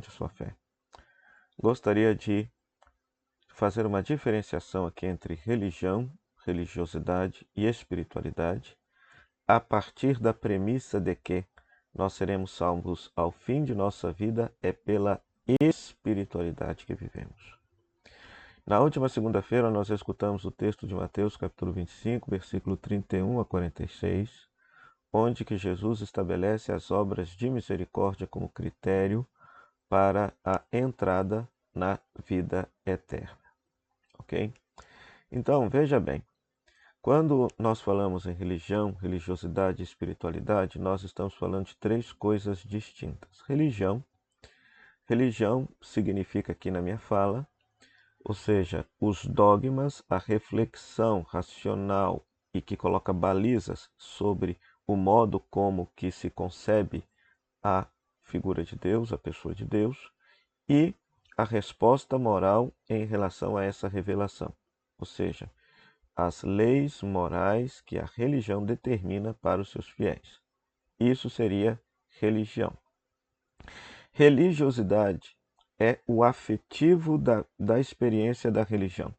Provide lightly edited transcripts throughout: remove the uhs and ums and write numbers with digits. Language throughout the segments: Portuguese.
mediante a sua fé. Gostaria de fazer uma diferenciação aqui entre religião, religiosidade e espiritualidade, a partir da premissa de que nós seremos salvos ao fim de nossa vida é pela espiritualidade que vivemos. Na última segunda-feira nós escutamos o texto de Mateus capítulo 25, versículo 31 a 46, onde que Jesus estabelece as obras de misericórdia como critério para a entrada na vida eterna. Ok? Então, veja bem, quando nós falamos em religião, religiosidade e espiritualidade, nós estamos falando de três coisas distintas. Religião significa aqui na minha fala, ou seja, os dogmas, a reflexão racional e que coloca balizas sobre o modo como que se concebe a figura de Deus, a pessoa de Deus, e a resposta moral em relação a essa revelação, ou seja, as leis morais que a religião determina para os seus fiéis. Isso seria religião. Religiosidade é o afetivo da experiência da religião,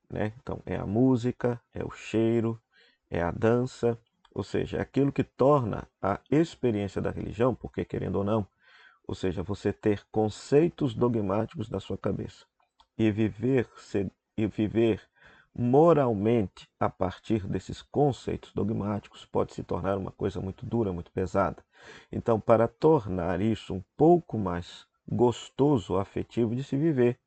né? Então, é a música, é o cheiro, é a dança, ou seja, é aquilo que torna a experiência da religião, porque querendo ou não, ou seja, você ter conceitos dogmáticos na sua cabeça e viver moralmente a partir desses conceitos dogmáticos pode se tornar uma coisa muito dura, muito pesada. Então, para tornar isso um pouco mais gostoso, afetivo de se viver,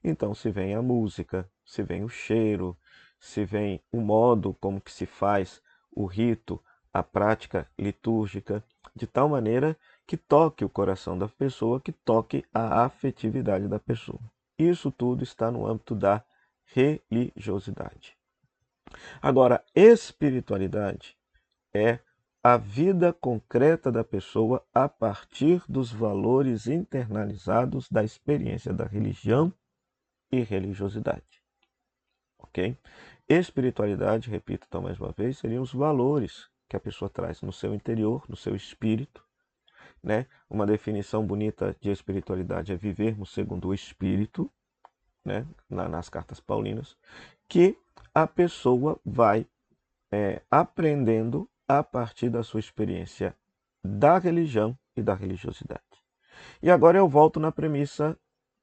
então se vem a música, se vem o cheiro, se vem o modo como que se faz o rito, a prática litúrgica, de tal maneira que toque o coração da pessoa, que toque a afetividade da pessoa. Isso tudo está no âmbito da religiosidade. Agora, espiritualidade é a vida concreta da pessoa a partir dos valores internalizados da experiência da religião e religiosidade. Ok? Espiritualidade, repito então mais uma vez, seriam os valores que a pessoa traz no seu interior, no seu espírito, né? Uma definição bonita de espiritualidade é vivermos segundo o espírito, né? Nas cartas paulinas, que a pessoa vai aprendendo a partir da sua experiência da religião e da religiosidade. E agora eu volto na premissa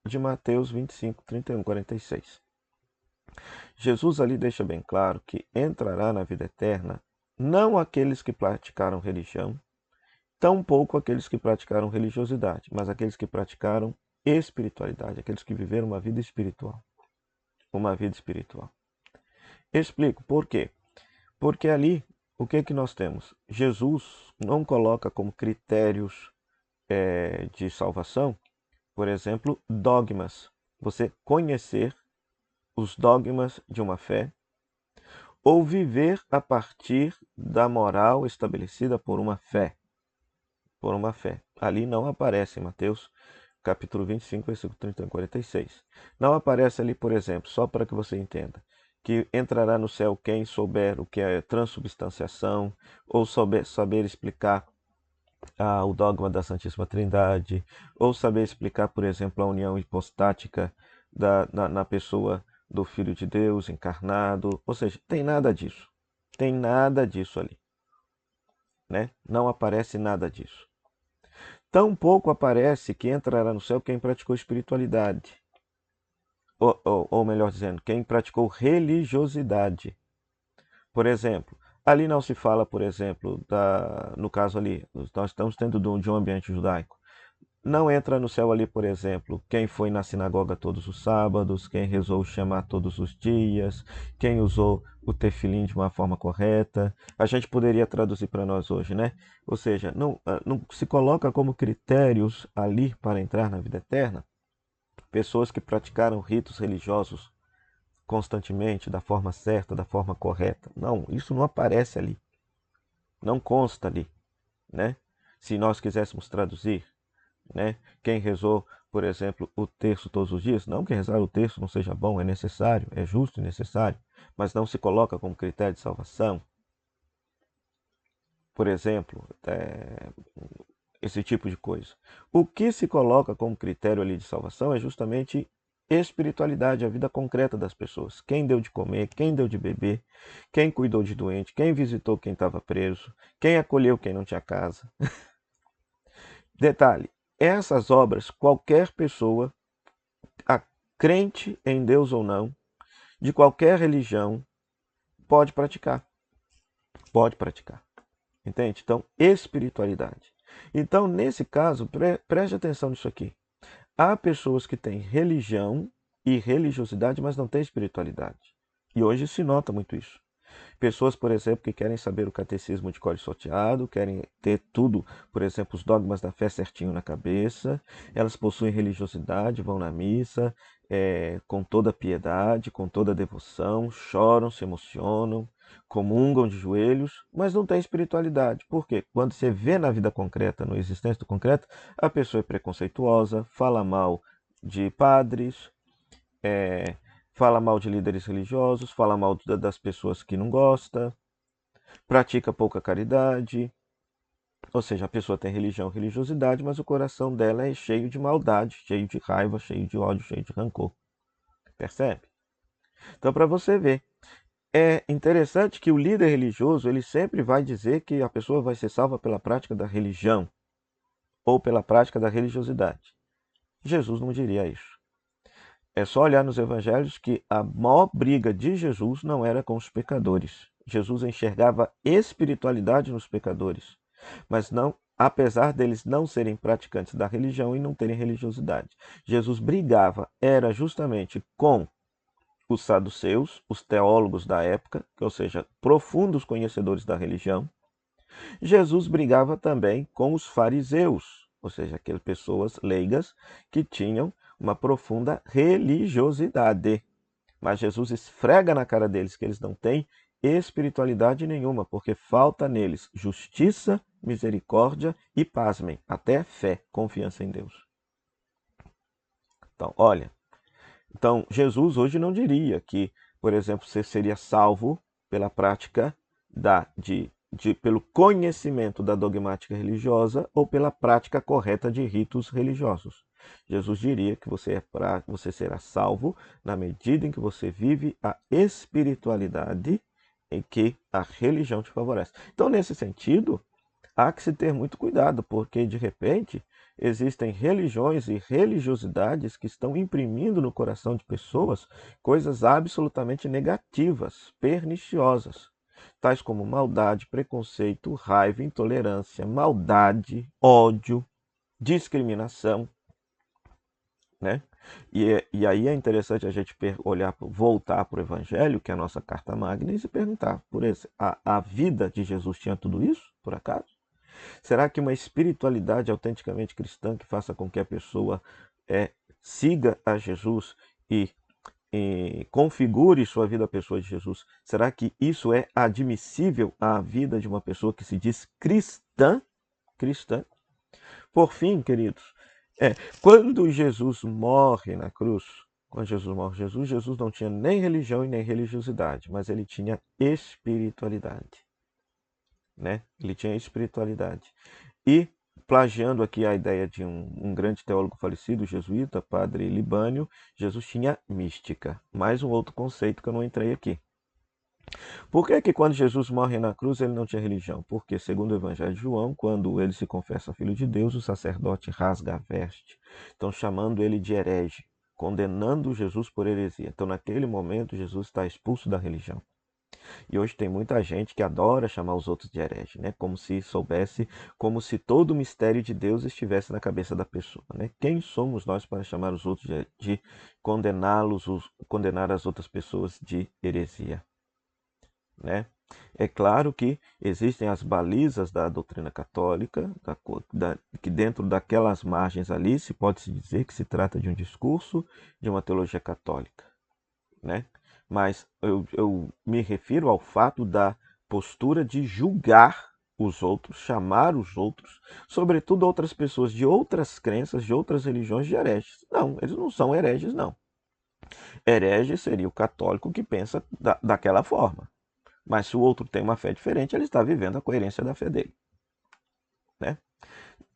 de Mateus 25, 31, 46. Jesus ali deixa bem claro que entrará na vida eterna não aqueles que praticaram religião, tampouco aqueles que praticaram religiosidade, mas aqueles que praticaram espiritualidade, aqueles que viveram uma vida espiritual. Uma vida espiritual. Explico por quê. Porque ali, o que nós temos? Jesus não coloca como critérios de salvação, por exemplo, dogmas. Você conhecer os dogmas de uma fé ou viver a partir da moral estabelecida por uma fé. Por uma fé. Ali não aparece em Mateus capítulo 25, versículo 31 e 46. Não aparece ali, por exemplo, só para que você entenda, que entrará no céu quem souber o que é transubstanciação, ou saber explicar o dogma da Santíssima Trindade, ou saber explicar, por exemplo, a união hipostática na pessoa do Filho de Deus encarnado. Ou seja, tem nada disso. Tem nada disso ali. Né? Não aparece nada disso. Tampouco aparece que entrará no céu quem praticou espiritualidade. Ou melhor dizendo, quem praticou religiosidade. Por exemplo, ali não se fala, por exemplo, no caso ali, nós estamos tendo de um ambiente judaico. Não entra no céu ali, por exemplo, quem foi na sinagoga todos os sábados, quem rezou o Shema todos os dias, quem usou o tefilim de uma forma correta. A gente poderia traduzir para nós hoje, né? Ou seja, não se coloca como critérios ali para entrar na vida eterna pessoas que praticaram ritos religiosos constantemente, da forma certa, da forma correta. Não, isso não aparece ali. Não consta ali, né? Se nós quiséssemos traduzir, né? Quem rezou, por exemplo, o terço todos os dias, não que rezar o terço não seja bom, é necessário, é justo e necessário, mas não se coloca como critério de salvação. Por exemplo, esse tipo de coisa. O que se coloca como critério ali de salvação é justamente espiritualidade, a vida concreta das pessoas. Quem deu de comer, quem deu de beber, quem cuidou de doente, quem visitou quem estava preso, quem acolheu quem não tinha casa. Detalhe, essas obras qualquer pessoa, a crente em Deus ou não, de qualquer religião, pode praticar. Pode praticar. Entende? Então, espiritualidade. Então, nesse caso, preste atenção nisso aqui. Há pessoas que têm religião e religiosidade, mas não têm espiritualidade. E hoje se nota muito isso. Pessoas, por exemplo, que querem saber o catecismo de cor salteado, querem ter tudo, por exemplo, os dogmas da fé certinho na cabeça, elas possuem religiosidade, vão na missa, com toda piedade, com toda devoção, choram, se emocionam, comungam de joelhos, mas não tem espiritualidade. Por quê? Quando você vê na vida concreta, no existência do concreto, a pessoa é preconceituosa, fala mal de padres, é, fala mal de líderes religiosos, fala mal das pessoas que não gosta, pratica pouca caridade. Ou seja, a pessoa tem religião, religiosidade, mas o coração dela é cheio de maldade, cheio de raiva, cheio de ódio, cheio de rancor. Percebe? Então, para você ver, é interessante que o líder religioso ele sempre vai dizer que a pessoa vai ser salva pela prática da religião ou pela prática da religiosidade. Jesus não diria isso. É só olhar nos evangelhos que a maior briga de Jesus não era com os pecadores. Jesus enxergava espiritualidade nos pecadores, mas não, apesar deles não serem praticantes da religião e não terem religiosidade. Jesus brigava era justamente com os saduceus, os teólogos da época, ou seja, profundos conhecedores da religião. Jesus brigava também com os fariseus, ou seja, aquelas pessoas leigas que tinham uma profunda religiosidade. Mas Jesus esfrega na cara deles que eles não têm espiritualidade nenhuma, porque falta neles justiça, misericórdia e, pasmem, até fé, confiança em Deus. Então, olha, então Jesus hoje não diria que, por exemplo, você seria salvo pela prática pelo conhecimento da dogmática religiosa ou pela prática correta de ritos religiosos. Jesus diria que você será salvo na medida em que você vive a espiritualidade em que a religião te favorece. Então, nesse sentido, há que se ter muito cuidado, porque de repente existem religiões e religiosidades que estão imprimindo no coração de pessoas coisas absolutamente negativas, perniciosas, tais como maldade, preconceito, raiva, intolerância, maldade, ódio, discriminação, né? E aí é interessante a gente voltar para o Evangelho, que é a nossa carta magna, e se perguntar, a vida de Jesus tinha tudo isso, por acaso? Será que uma espiritualidade autenticamente cristã que faça com que a pessoa siga a Jesus e configure sua vida à pessoa de Jesus, será que isso é admissível à vida de uma pessoa que se diz cristã? Cristã. Por fim, queridos, quando Jesus morre na cruz, quando Jesus morre, Jesus não tinha nem religião e nem religiosidade, mas ele tinha espiritualidade. Né? Ele tinha espiritualidade. E, plagiando aqui a ideia de um grande teólogo falecido, jesuíta, padre Libânio, Jesus tinha mística. Mais um outro conceito que eu não entrei aqui. Por que quando Jesus morre na cruz ele não tinha religião? Porque, segundo o Evangelho de João, quando ele se confessa filho de Deus, o sacerdote rasga a veste. Estão chamando ele de herege, condenando Jesus por heresia. Então, naquele momento, Jesus está expulso da religião. E hoje tem muita gente que adora chamar os outros de herege, né? Como se soubesse, como se todo o mistério de Deus estivesse na cabeça da pessoa, né? Quem somos nós para chamar os outros de condená-los, condenar as outras pessoas de heresia, né? É claro que existem as balizas da doutrina católica, que dentro daquelas margens ali se pode-se dizer que se trata de um discurso de uma teologia católica, né? Mas eu me refiro ao fato da postura de julgar os outros, chamar os outros, sobretudo outras pessoas de outras crenças, de outras religiões, de hereges. Não, eles não são hereges, não. Herege seria o católico que pensa daquela forma. Mas se o outro tem uma fé diferente, ele está vivendo a coerência da fé dele, né?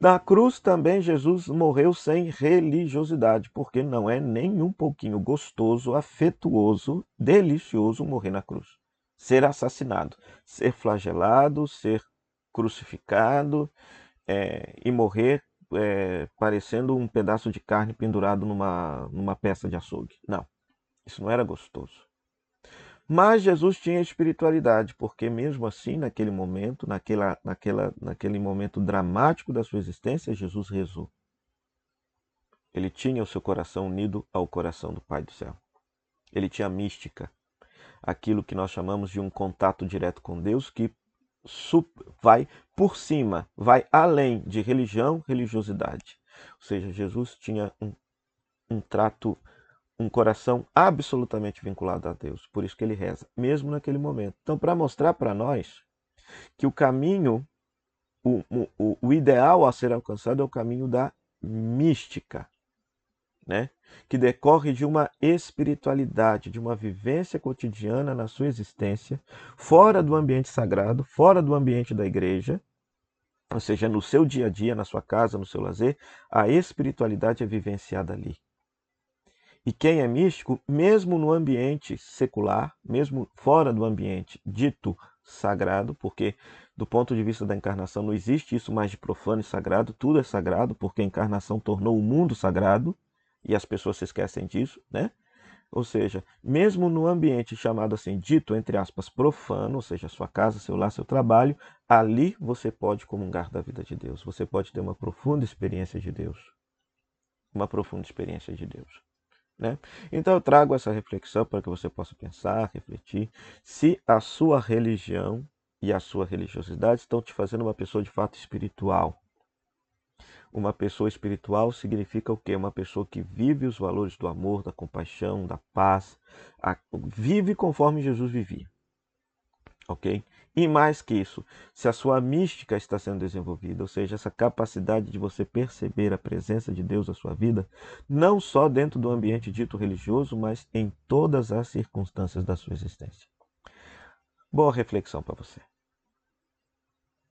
Na cruz também Jesus morreu sem religiosidade, porque não é nem um pouquinho gostoso, afetuoso, delicioso morrer na cruz. Ser assassinado, ser flagelado, ser crucificado e morrer parecendo um pedaço de carne pendurado numa peça de açougue. Não, isso não era gostoso. Mas Jesus tinha espiritualidade, porque mesmo assim, naquele momento, naquele momento dramático da sua existência, Jesus rezou. Ele tinha o seu coração unido ao coração do Pai do céu. Ele tinha mística, aquilo que nós chamamos de um contato direto com Deus, que vai por cima, vai além de religião, religiosidade. Ou seja, Jesus tinha um trato, um coração absolutamente vinculado a Deus. Por isso que ele reza, mesmo naquele momento. Então, para mostrar para nós que o caminho, o ideal a ser alcançado é o caminho da mística, né? Que decorre de uma espiritualidade, de uma vivência cotidiana na sua existência, fora do ambiente sagrado, fora do ambiente da igreja, ou seja, no seu dia a dia, na sua casa, no seu lazer, a espiritualidade é vivenciada ali. E quem é místico, mesmo no ambiente secular, mesmo fora do ambiente dito sagrado, porque do ponto de vista da encarnação não existe isso mais de profano e sagrado, tudo é sagrado, porque a encarnação tornou o mundo sagrado, e as pessoas se esquecem disso, né? Ou seja, mesmo no ambiente chamado assim, dito, entre aspas, profano, ou seja, sua casa, seu lar, seu trabalho, ali você pode comungar da vida de Deus, você pode ter uma profunda experiência de Deus. Uma profunda experiência de Deus. Né? Então eu trago essa reflexão para que você possa pensar, refletir, se a sua religião e a sua religiosidade estão te fazendo uma pessoa de fato espiritual. Uma pessoa espiritual significa o quê? Uma pessoa que vive os valores do amor, da compaixão, da paz, vive conforme Jesus vivia. Ok? E mais que isso, se a sua mística está sendo desenvolvida, ou seja, essa capacidade de você perceber a presença de Deus na sua vida, não só dentro do ambiente dito religioso, mas em todas as circunstâncias da sua existência. Boa reflexão para você.